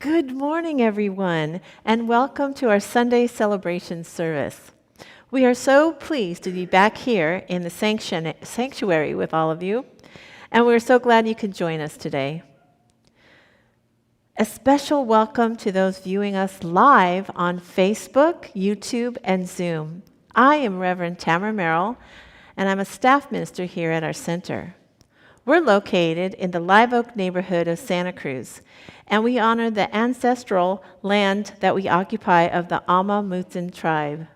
Good morning, everyone, and welcome to our Sunday celebration service. We are so pleased to be back here in the sanctuary with all of you, and we're so glad you could join us today. A special welcome to those viewing us live on Facebook, YouTube, and Zoom. I am Reverend Tamara Merrill, and I'm a staff minister here at our center. We're located in the Live Oak neighborhood of Santa Cruz, and we honor the ancestral land that we occupy of the Ama Mutsun tribe.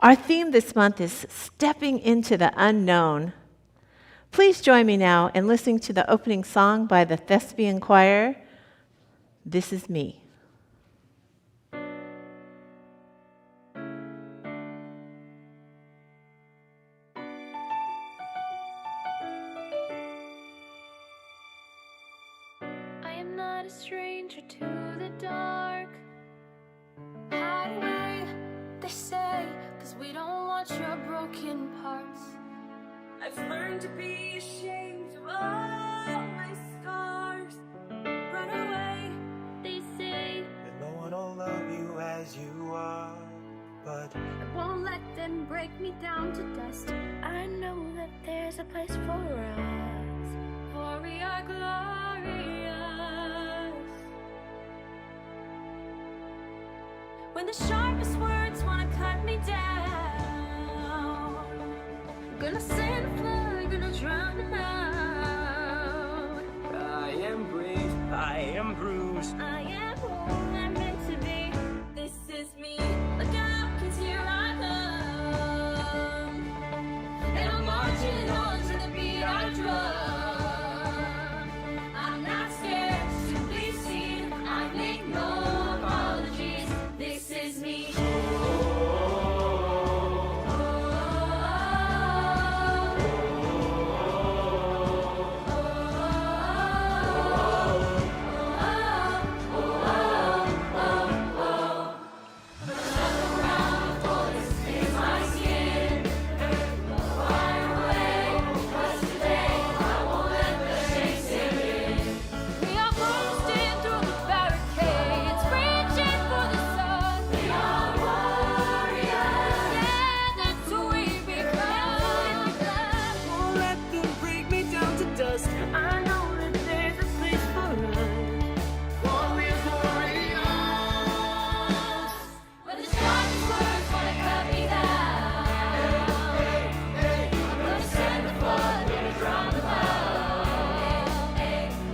Our theme this month is Stepping into the Unknown. Please join me now in listening to the opening song by the Thespian Choir, This Is Me. A stranger to the dark. Hide away, they say, 'cause we don't want your broken parts. I've learned to be ashamed of all my scars. Run away, they say, that no one will love you as you are. But I won't let them break me down to dust. I know that there's a place for us, for we are glorious. When the sharpest words wanna cut me down, I'm gonna send a flood, gonna drown them out. I am brave, I am bruised. I am who I'm meant to be. This is me. Look out, 'cause here I come. And I'm marching on to the beat I drum. I'm not scared to be seen. I make no apologies. This is me. We are bursting through the barricades, reaching for the sun. We are warriors. Yeah, that's who we become. Won't let them break me down to dust. I know that there's a place for us. When the sharpest words wanna cut me down, I'm gonna send the flood, gonna drown them out.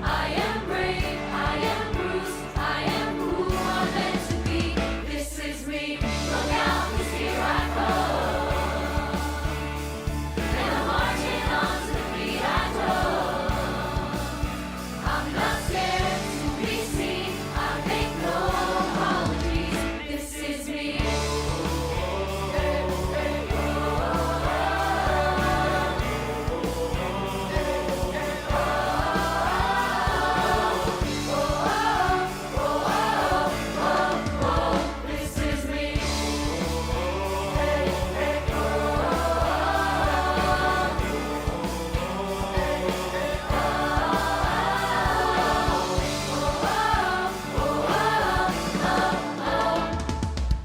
I am brave, I am bruised, I am who I'm meant to be. This is me. Look out, 'cause here I come. And I'm marching on to the beat I drum. I'm not scared to be seen. I make no apologies. This is me. This is me.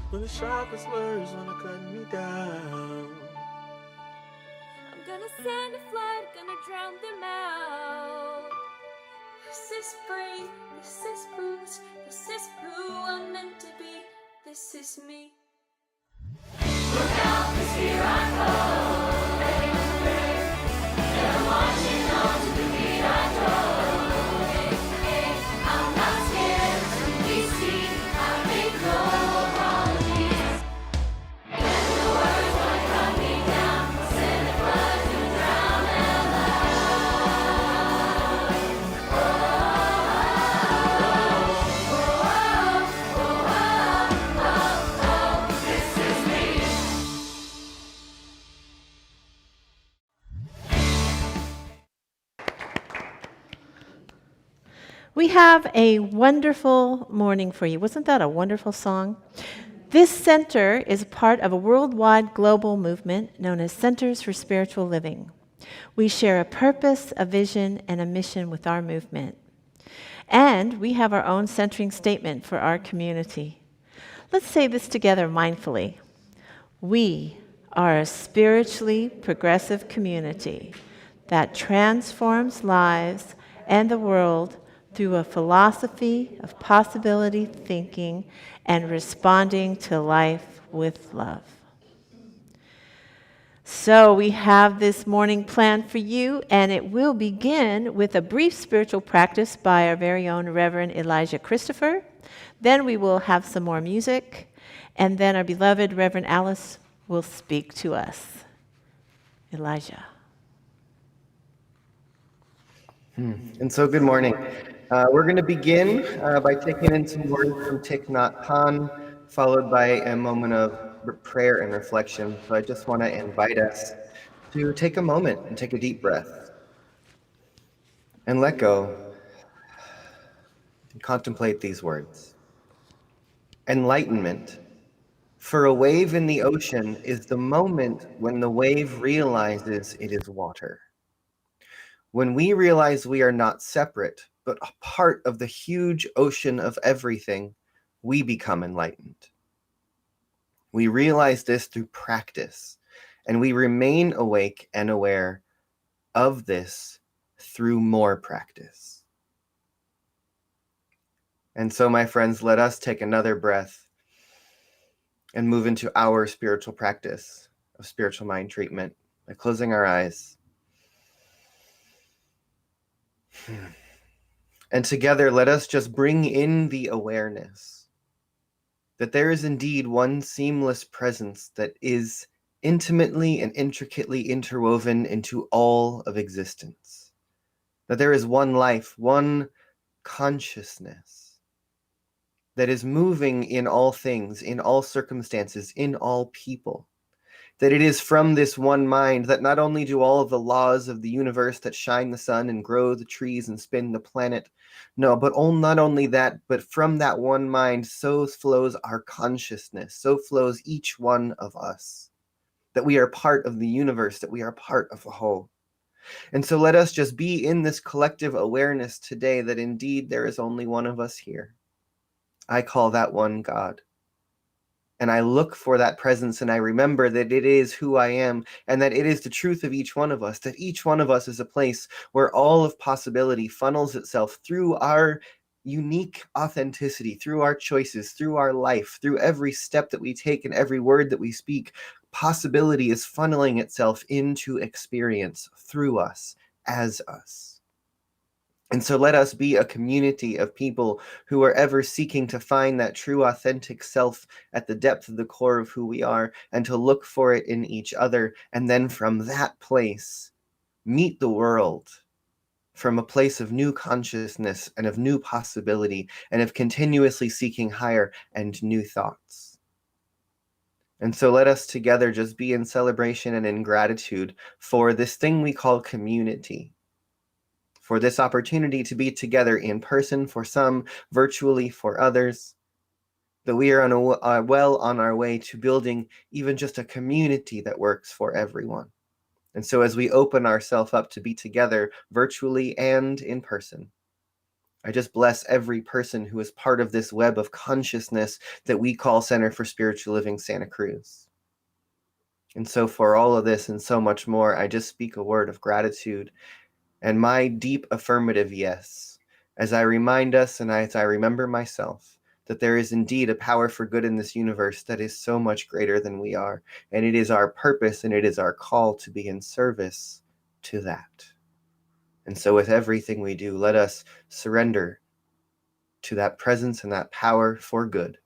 When the sharpest words wanna cut me down. I'm gonna send a flood, gonna drown them out. This is brave, this is bruised, this is who I'm meant to be. This is me. Look out, 'cause here I come. And I'm marching on to the beat I drum. I'm not scared to be seen. I make no apologies. And the words wanna cut me down. Send a flood to drown them out. This is me. We have a wonderful morning for you. Wasn't that a wonderful song? This center is part of a worldwide global movement known as Centers for Spiritual Living. We share a purpose, a vision, and a mission with our movement. And we have our own centering statement for our community. Let's say this together mindfully. We are a spiritually progressive community that transforms lives and the world through a philosophy of possibility thinking and responding to life with love. So we have this morning planned for you, and it will begin with a brief spiritual practice by our very own Reverend Elijah Christopher. Then we will have some more music, and then our beloved Reverend Alice will speak to us. Elijah. And so, good morning. We're going to begin by taking in some words from Thich Nhat Hanh, followed by a moment of prayer and reflection. So I just want to invite us to take a moment and take a deep breath and let go and contemplate these words. Enlightenment. For a wave in the ocean is the moment when the wave realizes it is water. When we realize we are not separate, but a part of the huge ocean of everything, we become enlightened. We realize this through practice, and we remain awake and aware of this through more practice. And so, my friends, let us take another breath and move into our spiritual practice of spiritual mind treatment by closing our eyes. And together, let us just bring in the awareness that there is indeed one seamless presence that is intimately and intricately interwoven into all of existence. That there is one life, one consciousness that is moving in all things, in all circumstances, in all people. That it is from this one mind that not only do all of the laws of the universe that shine the sun and grow the trees and spin the planet, no, but not only that, but from that one mind, so flows our consciousness, so flows each one of us. That we are part of the universe, that we are part of the whole. And so let us just be in this collective awareness today that indeed there is only one of us here. I call that one God. And I look for that presence, and I remember that it is who I am, and that it is the truth of each one of us, that each one of us is a place where all of possibility funnels itself through our unique authenticity, through our choices, through our life, through every step that we take and every word that we speak. Possibility is funneling itself into experience through us, as us. And so let us be a community of people who are ever seeking to find that true authentic self at the depth of the core of who we are, and to look for it in each other. And then from that place, meet the world from a place of new consciousness and of new possibility and of continuously seeking higher and new thoughts. And so let us together just be in celebration and in gratitude for this thing we call community. For this opportunity to be together in person for some, virtually for others, that we are well on our way to building even just a community that works for everyone. And so as we open ourselves up to be together virtually and in person, I just bless every person who is part of this web of consciousness that we call Center for Spiritual Living Santa Cruz. And so for all of this and so much more, I just speak a word of gratitude and my deep affirmative yes, as I remind us and as I remember myself that there is indeed a power for good in this universe that is so much greater than we are. And it is our purpose and it is our call to be in service to that. And so with everything we do, let us surrender to that presence and that power for good.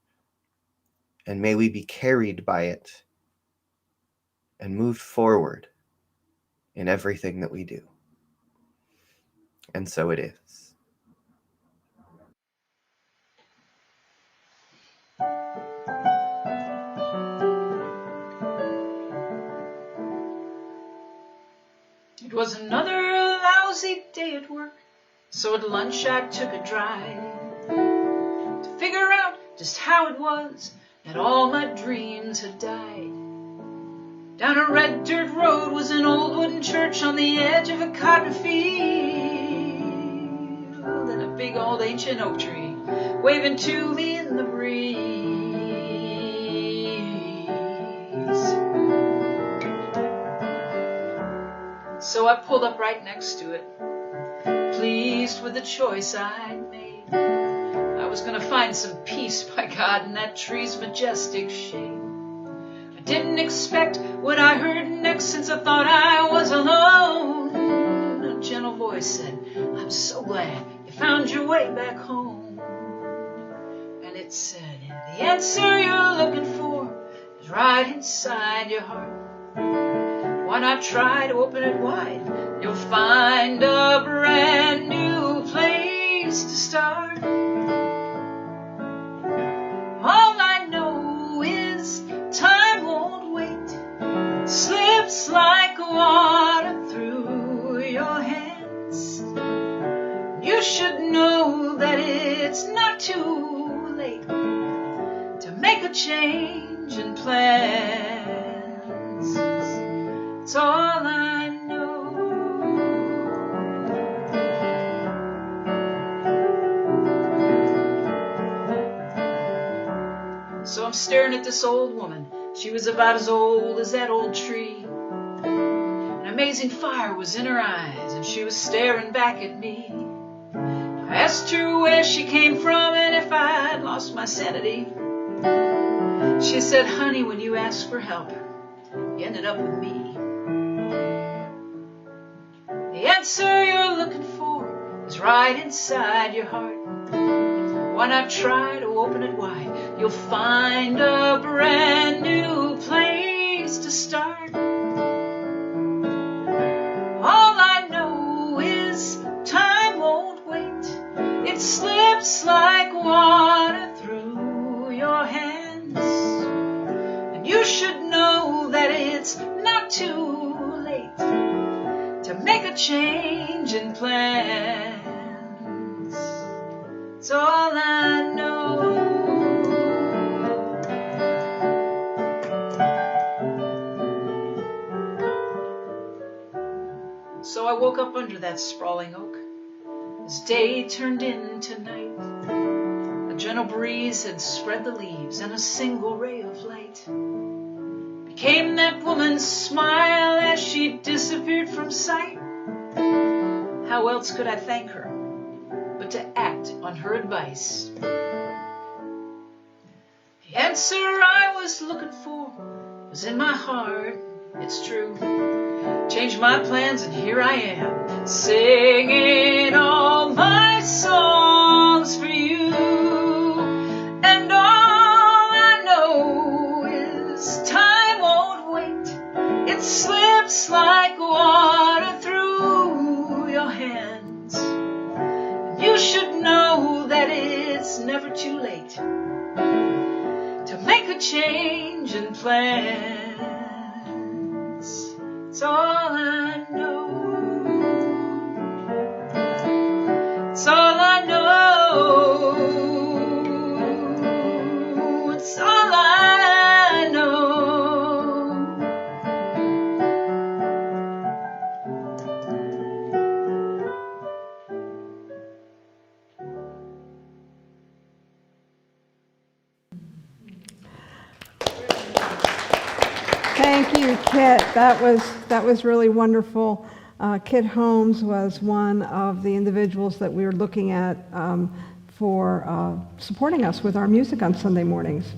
And may we be carried by it and moved forward in everything that we do. And so it is. It was another lousy day at work, so at lunch I took a drive to figure out just how it was that all my dreams had died. Down a red dirt road was an old wooden church on the edge of a cotton field, and I big old ancient oak tree, waving to me in the breeze. So I pulled up right next to it, pleased with the choice I'd made. I was gonna find some peace, by God, in that tree's majestic shade. I didn't expect what I heard next, since I thought I was alone. A gentle voice said, I'm so glad you found your way back home. And it said, the answer you're looking for is right inside your heart. Why not try to open it wide? You'll find a brand new place to start. All I know is time won't wait. Slips like water through your hands. You should know that it's not too late to make a change in plans. It's all I know. So I'm staring at this old woman. She was about as old as that old tree. An amazing fire was in her eyes, and she was staring back at me. I asked her where she came from and if I'd lost my sanity. She said, honey, when you asked for help, you ended up with me. The answer you're looking for is right inside your heart. Why not try to open it wide? You'll find a brand new place to start. All I know is time won't wait. It slips like water through your hands. And you should know that it's not too late to make a change in plans. It's all I know. So I woke up under that sprawling oak as day turned into night. A gentle breeze had spread the leaves, and a single ray of light became that woman's smile as she disappeared from sight. How else could I thank her but to act on her advice? The answer I was looking for was in my heart, it's true. Changed my plans and here I am, singing all my songs for you. And all I know is time won't wait. It slips like water through your hands. You should know that it's never too late to make a change in plans. It's all I know. It's all I know. It's all I know. Thank you, Kit. That was really wonderful. Kit Holmes was one of the individuals that we were looking at for supporting us with our music on Sunday mornings.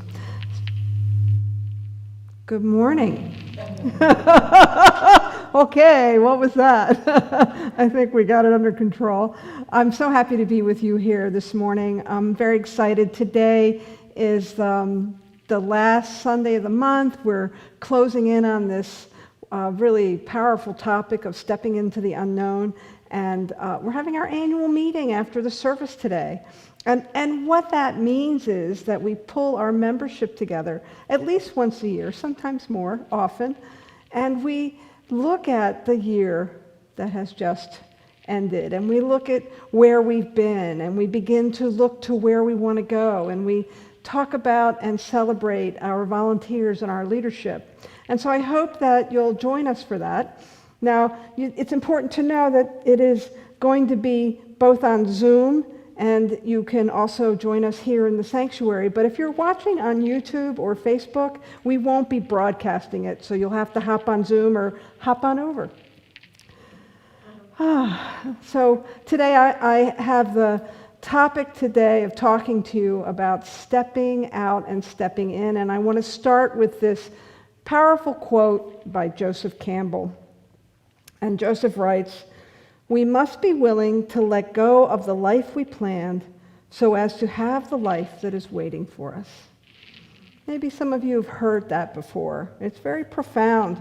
Good morning. Okay, what was that? I think we got it under control. I'm so happy to be with you here this morning. I'm very excited. Today is the last Sunday of the month. We're closing in on this really powerful topic of stepping into the unknown, and we're having our annual meeting after the service today. And what that means is that we pull our membership together at least once a year, sometimes more often, and we look at the year that has just ended, and we look at where we've been, and we begin to look to where we want to go, and we talk about and celebrate our volunteers and our leadership. And so I hope that you'll join us for that. Now, it's important to know that it is going to be both on Zoom and you can also join us here in the sanctuary. But if you're watching on YouTube or Facebook, we won't be broadcasting it, so you'll have to hop on Zoom or hop on over. So today I have the topic today of talking to you about stepping out and stepping in, and I want to start with this powerful quote by Joseph Campbell. And Joseph writes, "We must be willing to let go of the life we planned so as to have the life that is waiting for us." Maybe some of you have heard that before. It's very profound.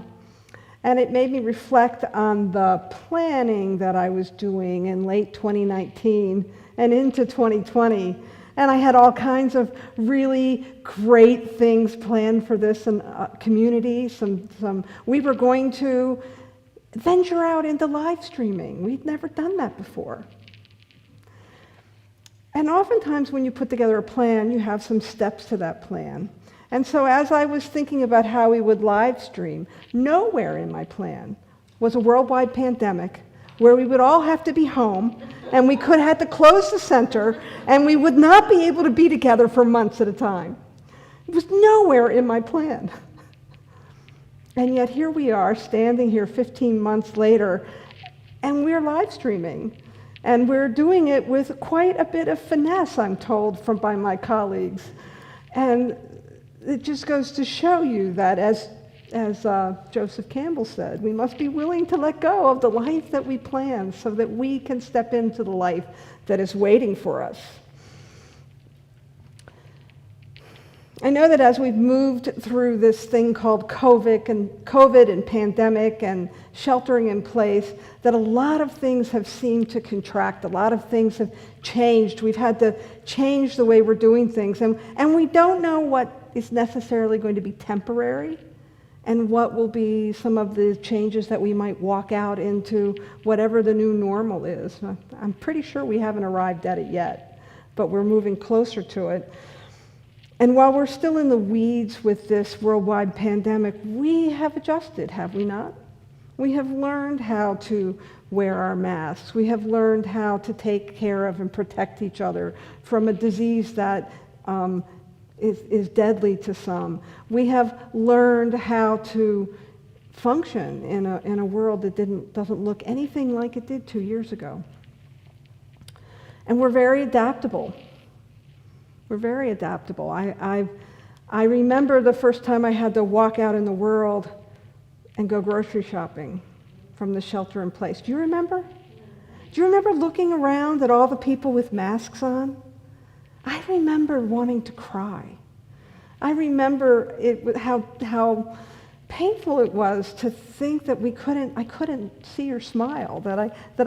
And it made me reflect on the planning that I was doing in late 2019 and into 2020. And I had all kinds of really great things planned for this community. We were going to venture out into live streaming. We'd never done that before. And oftentimes when you put together a plan, you have some steps to that plan. And so as I was thinking about how we would live stream, nowhere in my plan was a worldwide pandemic where we would all have to be home and we could have to close the center and we would not be able to be together for months at a time. It was nowhere in my plan. And yet here we are standing here 15 months later and we're live streaming. And we're doing it with quite a bit of finesse, I'm told, by my colleagues. And it just goes to show you that, as Joseph Campbell said, we must be willing to let go of the life that we plan so that we can step into the life that is waiting for us. I know that as we've moved through this thing called COVID and pandemic and sheltering in place, that a lot of things have seemed to contract. A lot of things have changed. We've had to change the way we're doing things. And we don't know what is necessarily going to be temporary and what will be some of the changes that we might walk out into whatever the new normal is. I'm pretty sure we haven't arrived at it yet, but we're moving closer to it. And while we're still in the weeds with this worldwide pandemic, we have adjusted, have we not? We have learned how to wear our masks. We have learned how to take care of and protect each other from a disease that is deadly to some. We have learned how to function in a world that doesn't look anything like it did 2 years ago. And we're very adaptable. We're very adaptable. I remember the first time I had to walk out in the world and go grocery shopping from the shelter in place. Do you remember? Do you remember looking around at all the people with masks on? I remember wanting to cry. I remember how painful it was to think that I couldn't see your smile, that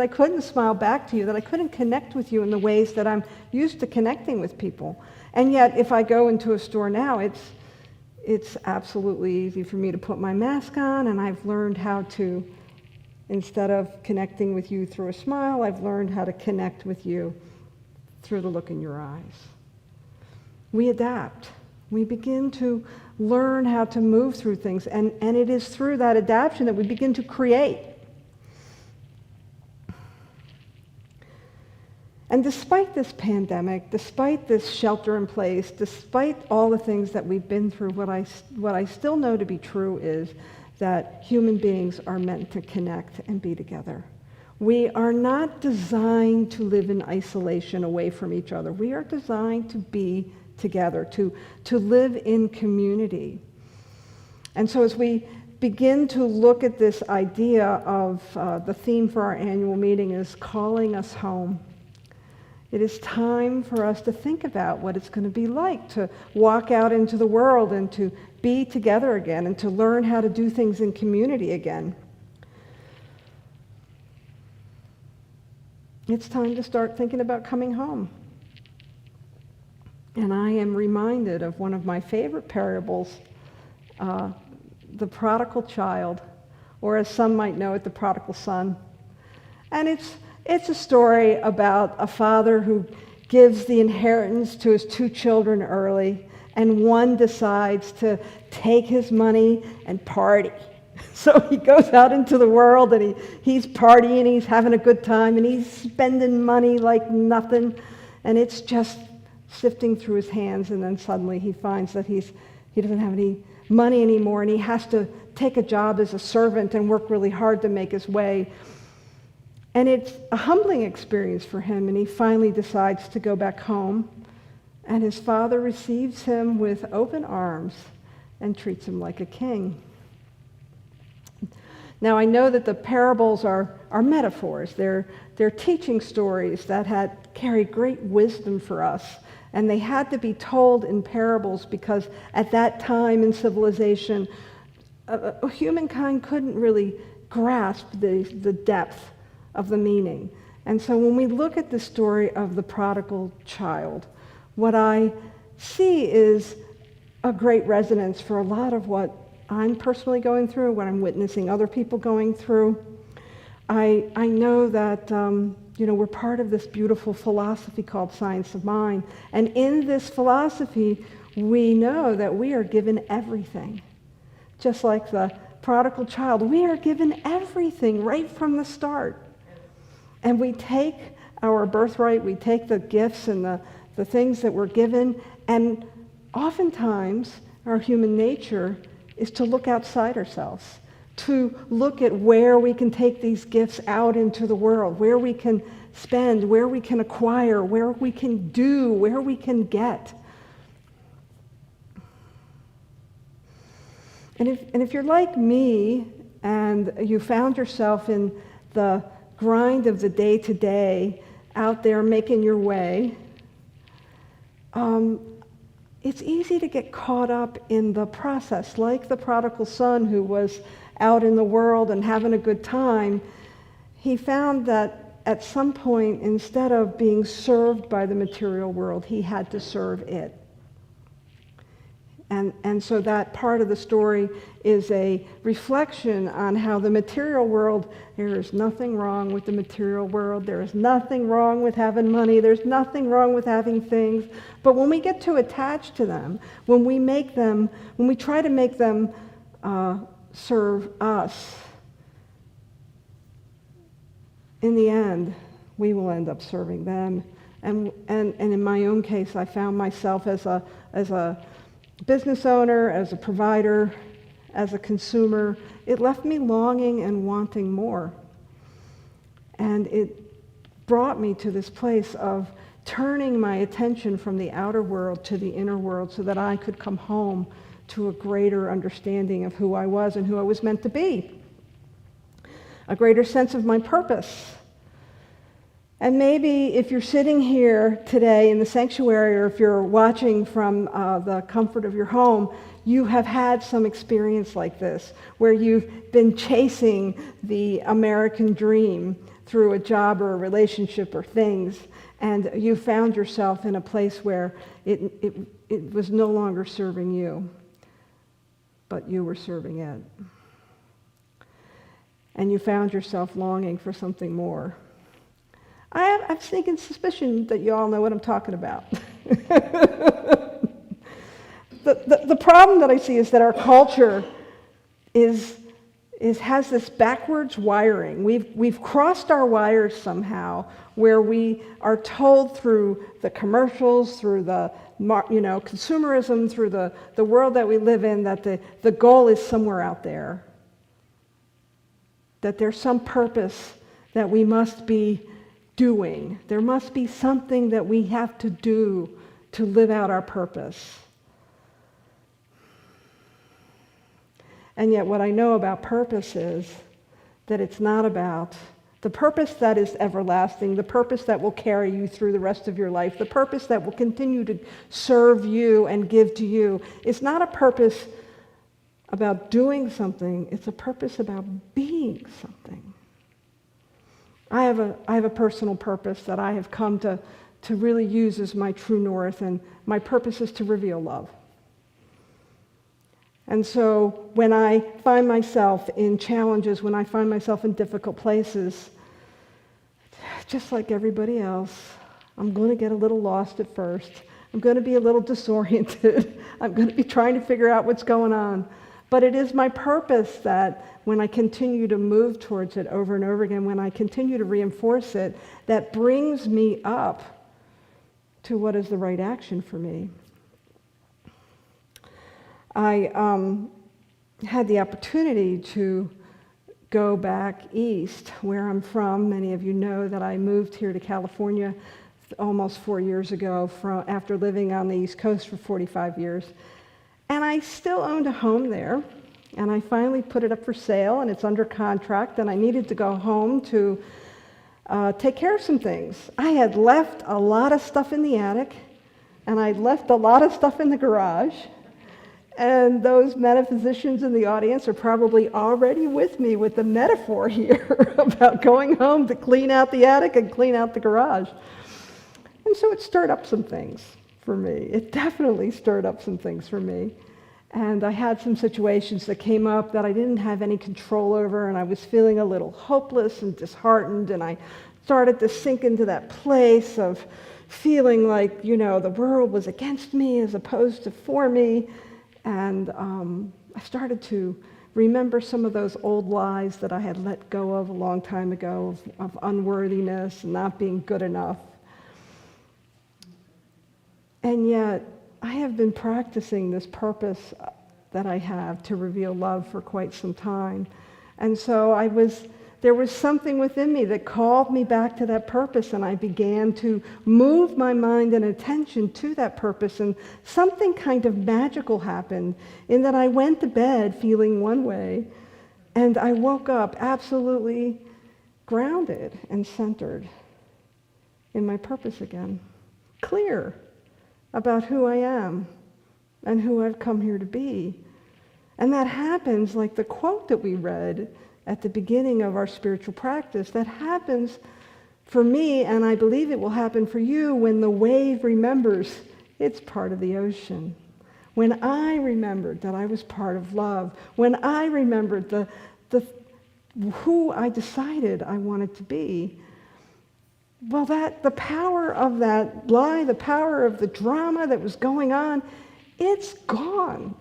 I couldn't smile back to you, that I couldn't connect with you in the ways that I'm used to connecting with people. And yet, if I go into a store now, it's absolutely easy for me to put my mask on, and I've learned how to, instead of connecting with you through a smile, I've learned how to connect with you through the look in your eyes. We adapt. We begin to learn how to move through things, and it is through that adaptation that we begin to create. And despite this pandemic, despite this shelter in place, despite all the things that we've been through, what I still know to be true is that human beings are meant to connect and be together. We are not designed to live in isolation away from each other. We are designed to be together, to live in community. And so as we begin to look at this idea of the theme for our annual meeting is calling us home. It is time for us to think about what it's going to be like to walk out into the world and to be together again and to learn how to do things in community again. It's time to start thinking about coming home. And I am reminded of one of my favorite parables, the prodigal child, or as some might know it, the prodigal son. And it's a story about a father who gives the inheritance to his two children early, and one decides to take his money and party. So he goes out into the world and he's partying, he's having a good time, and he's spending money like nothing. and it's just sifting through his hands, and then suddenly he finds that he doesn't have any money anymore, and he has to take a job as a servant and work really hard to make his way. And it's a humbling experience for him, and he finally decides to go back home, and his father receives him with open arms and treats him like a king. Now, I know that the parables are metaphors. They're teaching stories that carry great wisdom for us. And they had to be told in parables because at that time in civilization, humankind couldn't really grasp the depth of the meaning. And so when we look at the story of the prodigal child, what I see is a great resonance for a lot of what I'm personally going through, what I'm witnessing other people going through. I know that we're part of this beautiful philosophy called science of mind. And in this philosophy, we know that we are given everything. Just like the prodigal child, we are given everything right from the start. And we take our birthright, we take the gifts and the things that we're given, and oftentimes our human nature is to look outside ourselves, to look at where we can take these gifts out into the world, where we can spend, where we can acquire, where we can do, where we can get. And if you're like me and you found yourself in the grind of the day-to-day out there making your way, it's easy to get caught up in the process, like the prodigal son who was out in the world and having a good time. He found that at some point, instead of being served by the material world, he had to serve it. And so that part of the story is a reflection on how the material world, there is nothing wrong with the material world. There is nothing wrong with having money. There's nothing wrong with having things. But when we get too attached to them, when we try to make them serve us, in the end, we will end up serving them. And in my own case, I found myself as a business owner, as a provider, as a consumer. It left me longing and wanting more. And it brought me to this place of turning my attention from the outer world to the inner world so that I could come home to a greater understanding of who I was and who I was meant to be. A greater sense of my purpose. And maybe if you're sitting here today in the sanctuary, or if you're watching from the comfort of your home, you have had some experience like this, where you've been chasing the American dream through a job or a relationship or things, and you found yourself in a place where it was no longer serving you, but you were serving it. And you found yourself longing for something more. I have sneaking suspicion that you all know what I'm talking about. The problem that I see is that our culture has this backwards wiring. We've crossed our wires somehow, where we are told through the commercials, through the consumerism, through the world that we live in, that the goal is somewhere out there. That there's some purpose that we must be doing. There must be something that we have to do to live out our purpose. And yet what I know about purpose is that it's not about the purpose that is everlasting, the purpose that will carry you through the rest of your life, the purpose that will continue to serve you and give to you. It's not a purpose about doing something, it's a purpose about being something. I have a personal purpose that I have come to really use as my true north, and my purpose is to reveal love. And so when I find myself in challenges, when I find myself in difficult places, just like everybody else, I'm going to get a little lost at first. I'm going to be a little disoriented. I'm going to be trying to figure out what's going on. But it is my purpose that when I continue to move towards it over and over again, when I continue to reinforce it, that brings me up to what is the right action for me. I had the opportunity to go back east, where I'm from. Many of you know that I moved here to California almost 4 years ago after living on the East Coast for 45 years. And I still owned a home there, and I finally put it up for sale, and it's under contract, and I needed to go home to take care of some things. I had left a lot of stuff in the attic, and I left a lot of stuff in the garage. And those metaphysicians in the audience are probably already with me with the metaphor here about going home to clean out the attic and clean out the garage. And so it stirred up some things for me. It definitely stirred up some things for me. And I had some situations that came up that I didn't have any control over, and I was feeling a little hopeless and disheartened, and I started to sink into that place of feeling like, the world was against me as opposed to for me. And I started to remember some of those old lies that I had let go of a long time ago, of unworthiness and not being good enough. And yet, I have been practicing this purpose that I have to reveal love for quite some time. And so there was something within me that called me back to that purpose, and I began to move my mind and attention to that purpose, and something kind of magical happened in that I went to bed feeling one way, and I woke up absolutely grounded and centered in my purpose again, clear about who I am and who I've come here to be. And that happens like the quote that we read at the beginning of our spiritual practice. That happens for me, and I believe it will happen for you, when the wave remembers it's part of the ocean. When I remembered that I was part of love, when I remembered who I decided I wanted to be, well, the power of that lie, the power of the drama that was going on, it's gone.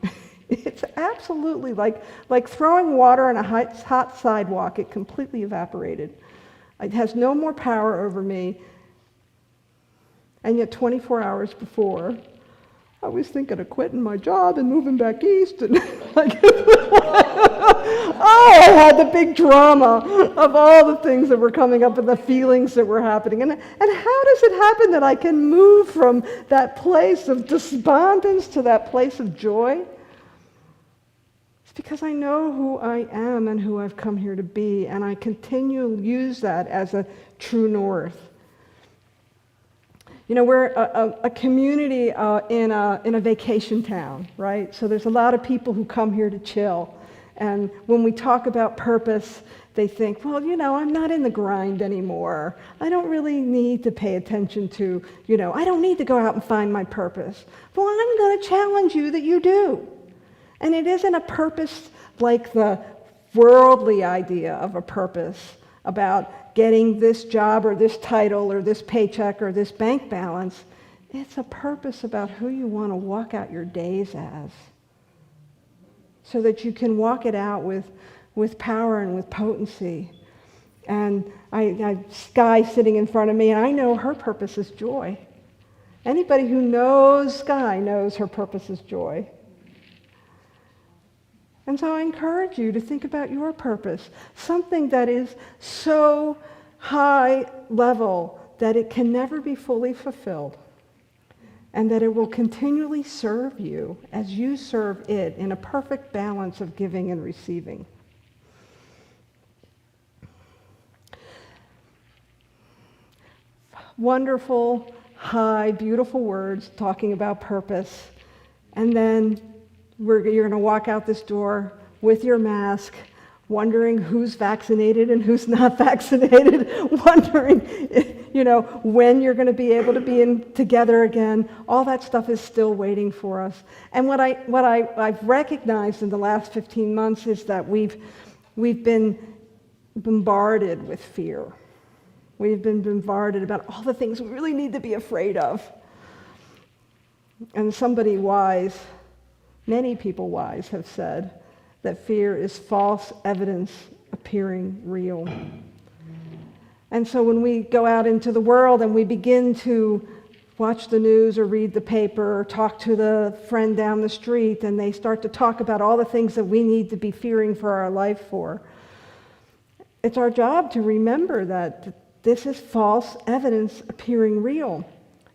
It's absolutely like throwing water on a hot sidewalk. It completely evaporated. It has no more power over me. And yet 24 hours before, I was thinking of quitting my job and moving back east. And I had the big drama of all the things that were coming up and the feelings that were happening. And how does it happen that I can move from that place of despondence to that place of joy? Because I know who I am and who I've come here to be, and I continue to use that as a true north. We're a community in a vacation town, right? So there's a lot of people who come here to chill. And when we talk about purpose, they think, well, I'm not in the grind anymore. I don't really need to pay attention to, I don't need to go out and find my purpose. Well, I'm going to challenge you that you do. And it isn't a purpose like the worldly idea of a purpose about getting this job or this title or this paycheck or this bank balance. It's a purpose about who you want to walk out your days as, so that you can walk it out with power and with potency. And Sky sitting in front of me, and I know her purpose is joy. Anybody who knows Sky knows her purpose is joy. And so I encourage you to think about your purpose, something that is so high level that it can never be fully fulfilled, and that it will continually serve you as you serve it in a perfect balance of giving and receiving. Wonderful, high, beautiful words talking about purpose, and then you're going to walk out this door with your mask, wondering who's vaccinated and who's not vaccinated, wondering, when you're going to be able to be together again. All that stuff is still waiting for us. And what I've recognized in the last 15 months is that we've been bombarded with fear. We've been bombarded about all the things we really need to be afraid of. And somebody wise, many people wise, have said that fear is false evidence appearing real. And so when we go out into the world and we begin to watch the news or read the paper or talk to the friend down the street, and they start to talk about all the things that we need to be fearing for our life for. It's our job to remember that this is false evidence appearing real.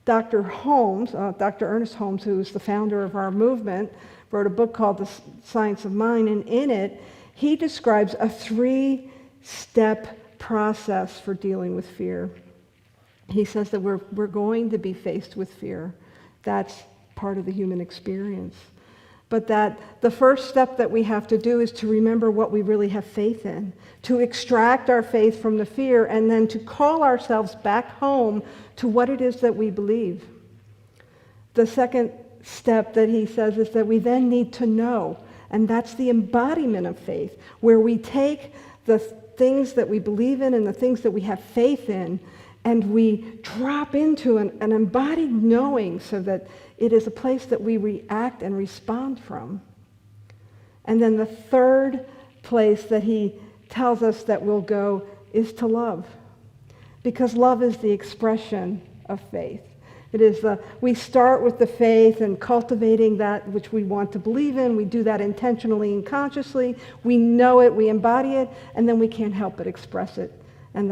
Dr. Ernest Holmes, who is the founder of our movement, wrote a book called The Science of Mind, and in it, he describes a 3-step process for dealing with fear. He says that we're going to be faced with fear. That's part of the human experience. But that the first step that we have to do is to remember what we really have faith in, to extract our faith from the fear, and then to call ourselves back home to what it is that we believe. The second step that he says is that we then need to know, and that's the embodiment of faith, where we take the things that we believe in and the things that we have faith in, and we drop into an embodied knowing so that it is a place that we react and respond from. And then the third place that he tells us that we'll go is to love, because love is the expression of faith. It is we start with the faith and cultivating that which we want to believe in. We do that intentionally and consciously. We know it, we embody it, and then we can't help but express it. And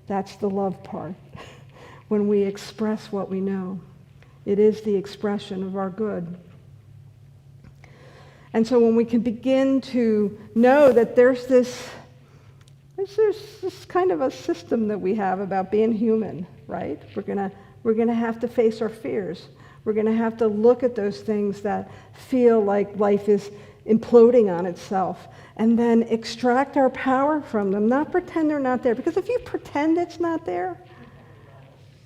that's the love part. When we express what we know, it is the expression of our good. And so when we can begin to know that there's this kind of a system that we have about being human, right? We're gonna have to face our fears. We're gonna have to look at those things that feel like life is imploding on itself, and then extract our power from them, not pretend they're not there. Because if you pretend it's not there,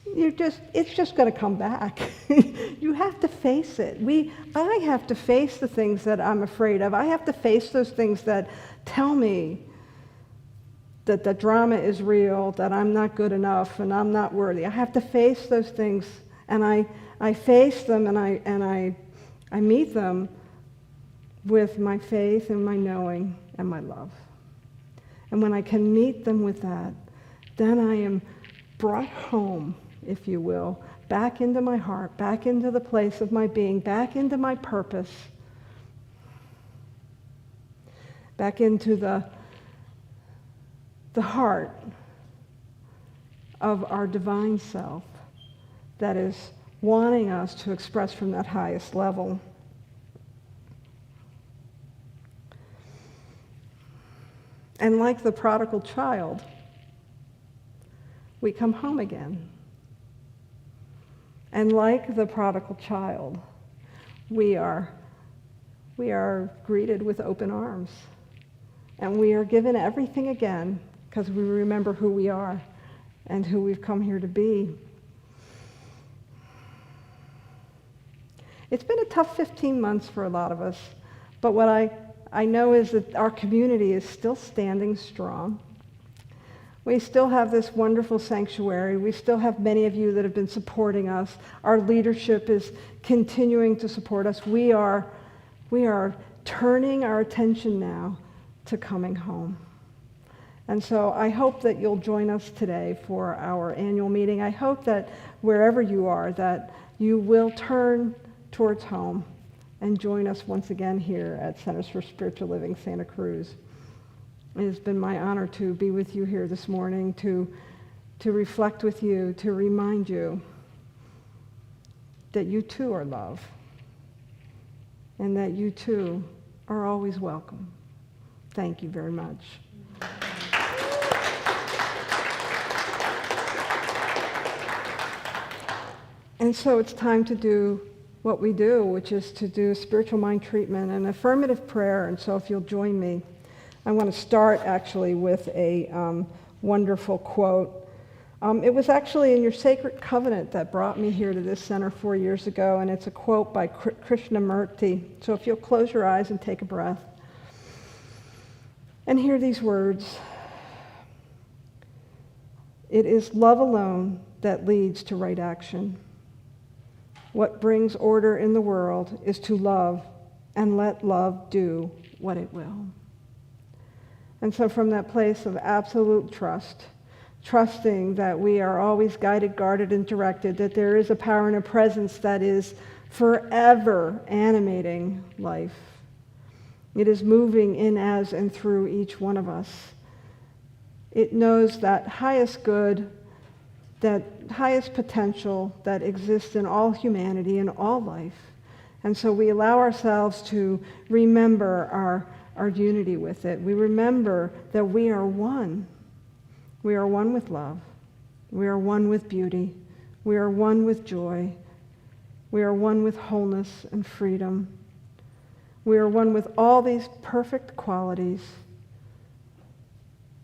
it's just going to come back. You have to face it. I have to face the things that I'm afraid of. I have to face those things that tell me that the drama is real, that I'm not good enough and I'm not worthy. I have to face those things, and I face them, and I meet them with my faith and my knowing and my love. And when I can meet them with that, then I am brought home, if you will, back into my heart, back into the place of my being, back into my purpose, back into the heart of our divine self that is wanting us to express from that highest level. And like the prodigal child, we come home again. And like the prodigal child, we are greeted with open arms. And we are given everything again because we remember who we are and who we've come here to be. It's been a tough 15 months for a lot of us, but what I know is that our community is still standing strong. We still have this wonderful sanctuary. We still have many of you that have been supporting us. Our leadership is continuing to support us. We are turning our attention now to coming home. And so I hope that you'll join us today for our annual meeting. I hope that wherever you are, that you will turn towards home and join us once again here at Centers for Spiritual Living Santa Cruz. It has been my honor to be with you here this morning, to reflect with you, to remind you that you too are loved and that you too are always welcome. Thank you very much. And so it's time to do what we do, which is to do spiritual mind treatment and affirmative prayer. And so if you'll join me, I want to start actually with a wonderful quote. It was actually in your sacred covenant that brought me here to this center 4 years ago, and it's a quote by Krishnamurti. So if you'll close your eyes and take a breath and hear these words. It is love alone that leads to right action. What brings order in the world is to love and let love do what it will. And so from that place of absolute trust, trusting that we are always guided, guarded, and directed, that there is a power and a presence that is forever animating life. It is moving in, as, and through each one of us. It knows that highest good, that highest potential that exists in all humanity and all life. And so we allow ourselves to remember our unity with it. We remember that we are one. We are one with love. We are one with beauty. We are one with joy. We are one with wholeness and freedom. We are one with all these perfect qualities.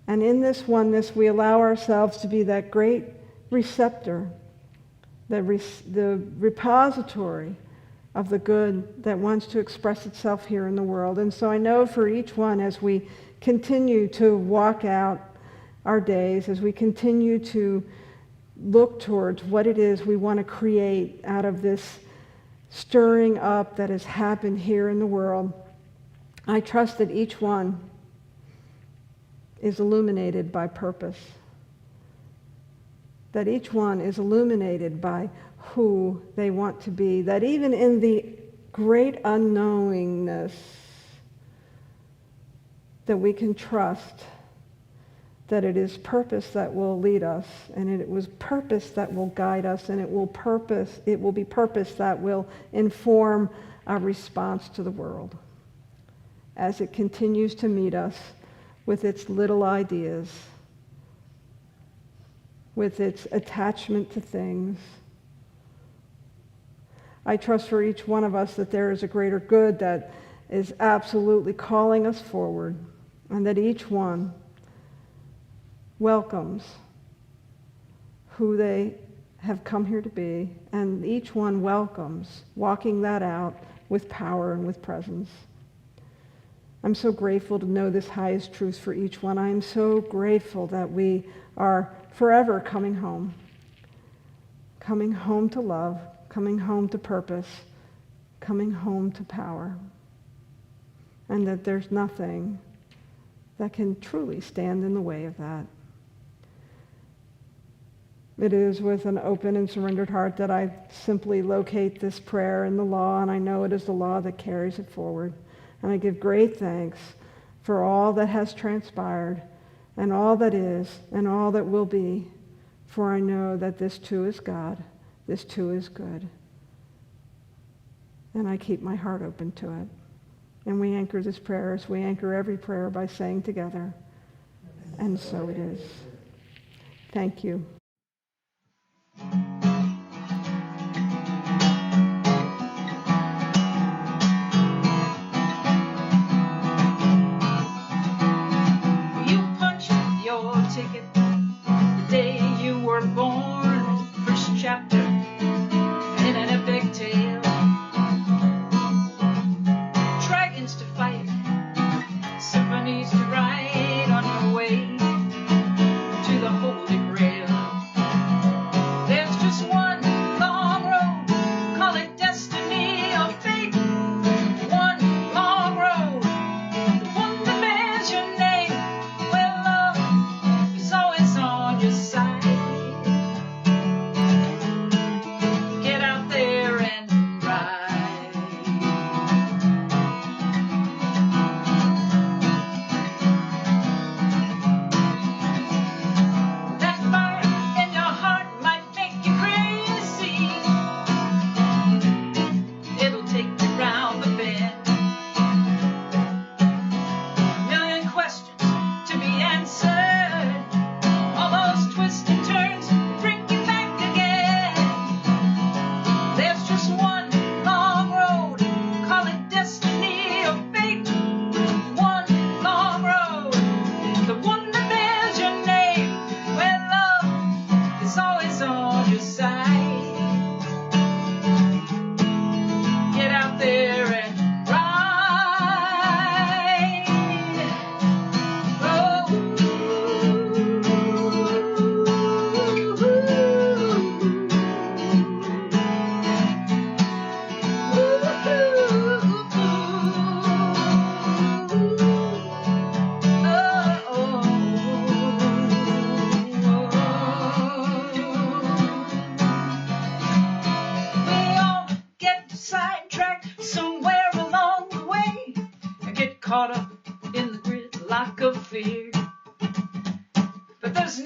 And in this oneness, we allow ourselves to be that great receptor, the repository of the good that wants to express itself here in the world. And so I know for each one, as we continue to walk out our days, as we continue to look towards what it is we want to create out of this stirring up that has happened here in the world, I trust that each one is illuminated by purpose. That each one is illuminated by who they want to be. That even in the great unknowingness, that we can trust that it is purpose that will lead us, and it was purpose that will guide us, and it will be purpose that will inform our response to the world as it continues to meet us with its little ideas, with its attachment to things. I trust for each one of us that there is a greater good that is absolutely calling us forward, and that each one welcomes who they have come here to be, and each one welcomes walking that out with power and with presence. I'm so grateful to know this highest truth for each one. I am so grateful that we are forever coming home to love, coming home to purpose, coming home to power, and that there's nothing that can truly stand in the way of that. It is with an open and surrendered heart that I simply locate this prayer in the law, and I know it is the law that carries it forward. And I give great thanks for all that has transpired, and all that is, and all that will be, for I know that this too is God, this too is good. And I keep my heart open to it. And we anchor this prayer as we anchor every prayer by saying together, and so it is. Thank you. You punched your ticket the day you were born. First chapter in an epic tale. Dragons to fight, symphonies to write on your way to the Holy Grail. There's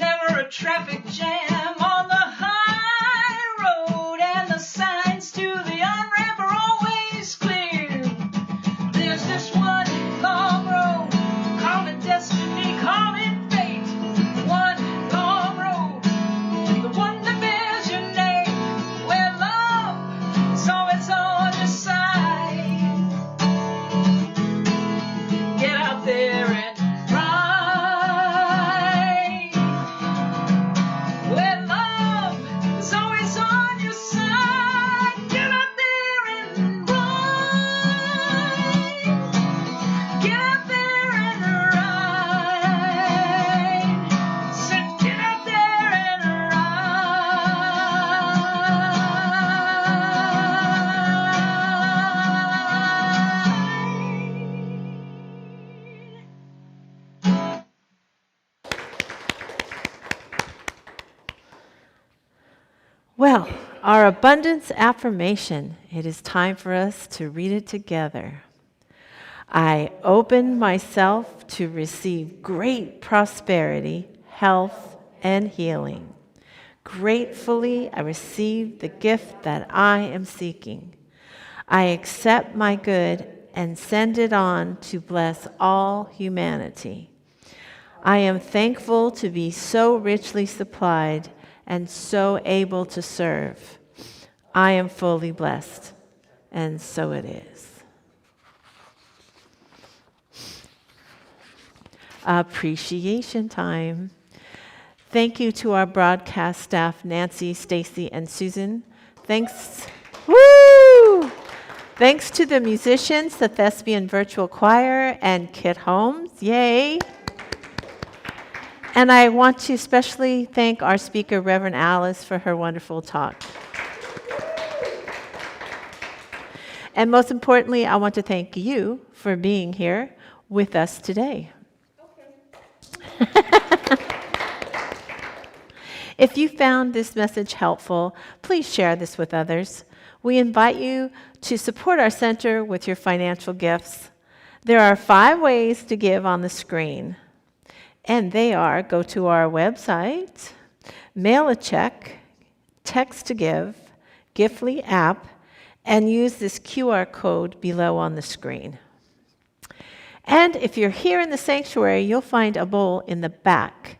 never a traffic jam on the high road, and the signs to the on-ramp are always clear. There's this one long road, call it destiny, call it fate. One long road, the one that bears your name, where love is always on your side. Get out there and ride, where love is always on your side. Get out there and ride. Get out there and ride. Said get out there and ride. Well, our abundance affirmation, it is time for us to read it together. I open myself to receive great prosperity, health, and healing. Gratefully, I receive the gift that I am seeking. I accept my good and send it on to bless all humanity. I am thankful to be so richly supplied and so able to serve. I am fully blessed, and so it is. Appreciation time. Thank you to our broadcast staff, Nancy, Stacy, and Susan. Thanks. Woo! Thanks to the musicians, the Thespian Virtual Choir, and Kit Holmes. Yay! And I want to especially thank our speaker, Reverend Alice, for her wonderful talk. And most importantly, I want to thank you for being here with us today. If you found this message helpful, please share this with others. We invite you to support our center with your financial gifts. There are 5 ways to give on the screen. And they are: go to our website, mail a check, text to give, Giftly app, and use this QR code below on the screen. And if you're here in the sanctuary, you'll find a bowl in the back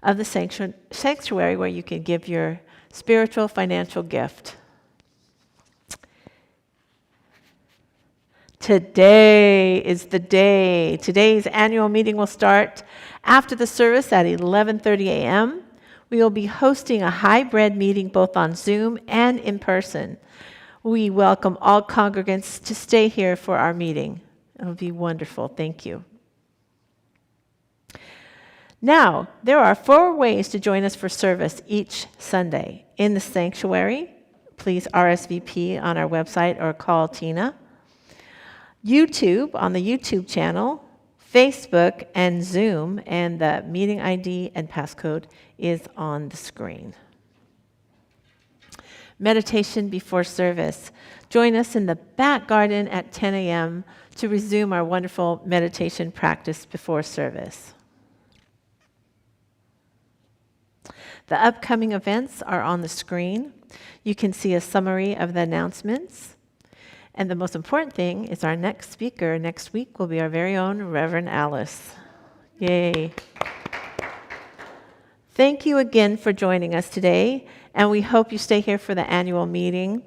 of the sanctuary where you can give your spiritual financial gift. Today is the day. Today's annual meeting will start after the service at 11:30 a.m. We will be hosting a hybrid meeting both on Zoom and in person. We welcome all congregants to stay here for our meeting. It'll be wonderful. Thank you. Now, there are 4 ways to join us for service each Sunday. In the sanctuary, please RSVP on our website or call Tina. YouTube, on the YouTube channel, Facebook, and Zoom, and the meeting ID and passcode is on the screen. Meditation before service. Join us in the back garden at 10 a.m. to resume our wonderful meditation practice before service. The upcoming events are on the screen. You can see a summary of the announcements. And the most important thing is our next speaker next week will be our very own Reverend Alice. Yay. Thank you again for joining us today, and we hope you stay here for the annual meeting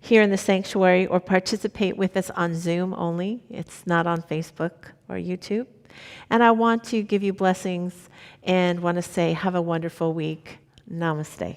here in the sanctuary or participate with us on Zoom only. It's not on Facebook or YouTube. And I want to give you blessings and want to say have a wonderful week. Namaste.